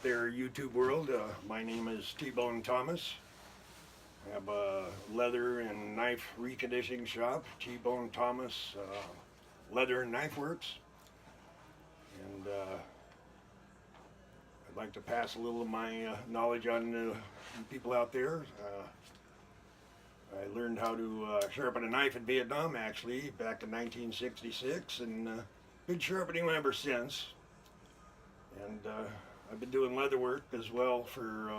there, YouTube world. My name is T-Bone Thomas. I have a leather and knife reconditioning shop, T-Bone Thomas Leather and Knife Works. And I'd like to pass a little of my knowledge on to people out there. I learned how to sharpen a knife in Vietnam, actually, back in 1966, and been sharpening ever since. And I've been doing leather work as well for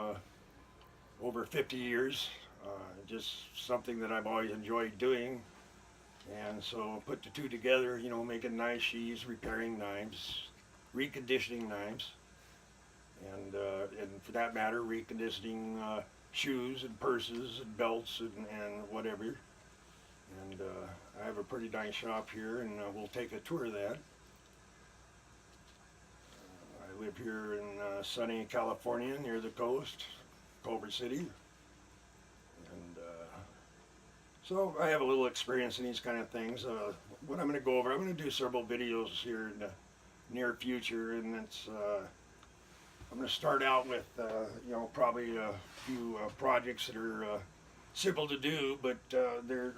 over 50 years. Just something that I've always enjoyed doing. And so put the two together, you know, making knife sheaths, repairing knives, reconditioning knives, and for that matter, reconditioning shoes and purses and belts and whatever. And I have a pretty nice shop here, and we'll take a tour of that. I live here in sunny California near the coast, Culver City. And so I have a little experience in these kind of things. What I'm going to go over, I'm going to do several videos here in the near future, and it's I'm going to start out with you know, probably a few projects that are simple to do, but they're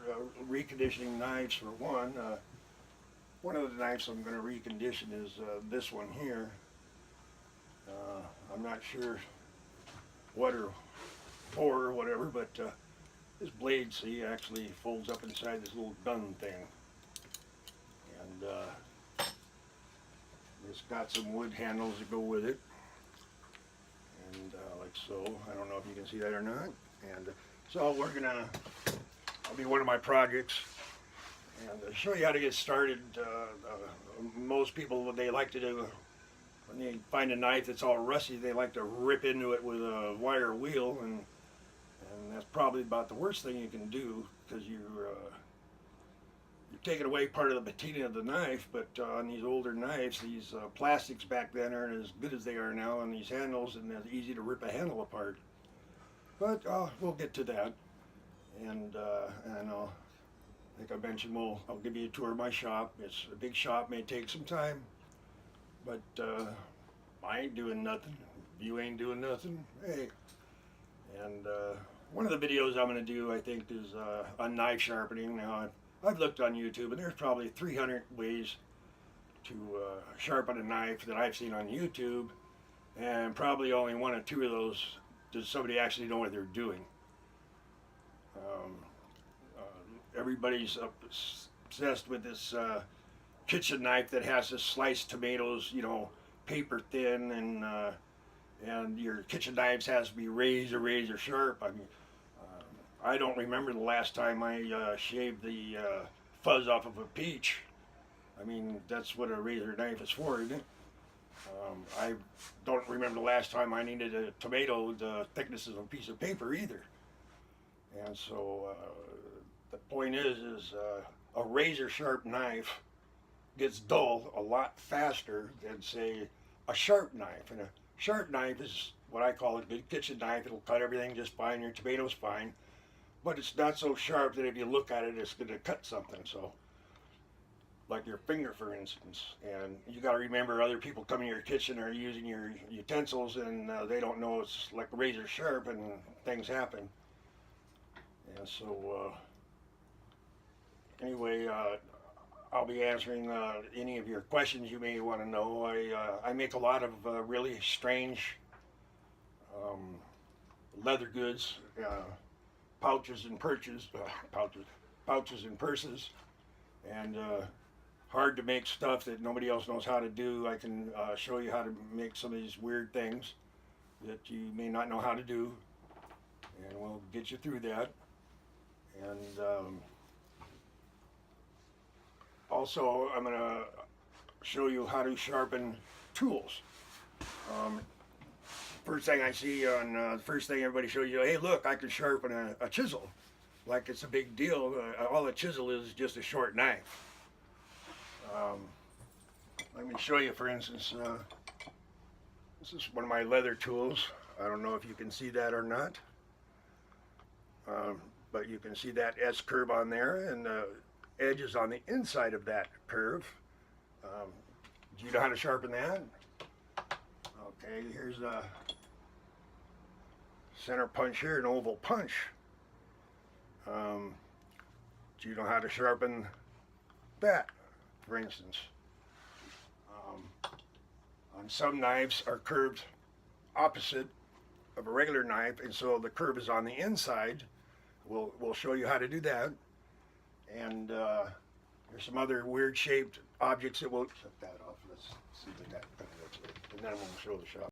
reconditioning knives for one. One of the knives I'm going to recondition is this one here. I'm not sure what or for or whatever, but this blade, see, actually folds up inside this little gun thing. And it's got some wood handles that go with it. And like so, I don't know if you can see that or not. And so I'll be one of my projects, and to show you how to get started. Most people, they like to do, when they find a knife that's all rusty, they like to rip into it with a wire wheel, and that's probably about the worst thing you can do, because you're taking away part of the patina of the knife. But on these older knives, these plastics back then aren't as good as they are now on these handles, and it's easy to rip a handle apart. But we'll get to that, and like I mentioned, I'll give you a tour of my shop. It's a big shop, may take some time, but I ain't doing nothing. You ain't doing nothing. Hey, and one of the videos I'm going to do, I think, is on knife sharpening. Now, I've looked on YouTube, and there's probably 300 ways to sharpen a knife that I've seen on YouTube, and probably only one or two of those does somebody actually know what they're doing. Everybody's obsessed with this kitchen knife that has to slice tomatoes, you know, paper thin, and your kitchen knives has to be razor sharp. I mean, I don't remember the last time I shaved the fuzz off of a peach. I mean, that's what a razor knife is for, isn't it? I don't remember the last time I needed a tomato the thickness of a piece of paper either. And so the point is a razor sharp knife gets dull a lot faster than, say, a sharp knife. And a sharp knife is what I call a good kitchen knife. It'll cut everything just fine. Your tomatoes fine. But it's not so sharp that if you look at it, it's going to cut something. So, like your finger, for instance. And you got to remember, other people come in your kitchen are using your utensils, and they don't know it's like razor sharp, and things happen. And so, anyway, I'll be answering any of your questions you may want to know. I make a lot of really strange leather goods, pouches and pouches and purses, and hard to make stuff that nobody else knows how to do. I can show you how to make some of these weird things that you may not know how to do, and we'll get you through that. And also, I'm going to show you how to sharpen tools. First thing I see on the first thing everybody shows you, hey, look, I can sharpen a chisel. Like it's a big deal. All a chisel is just a short knife. Let me show you, for instance, this is one of my leather tools. I don't know if you can see that or not, but you can see that S curve on there, and the edge is on the inside of that curve. Do you know how to sharpen that? Okay, here's a center punch here, an oval punch. Do you know how to sharpen that, for instance? On some knives are curved opposite of a regular knife, and so the curve is on the inside. We'll show you how to do that. And there's some other weird shaped objects that we'll cut that off. Let's see what that looks like, and then we'll show the shop.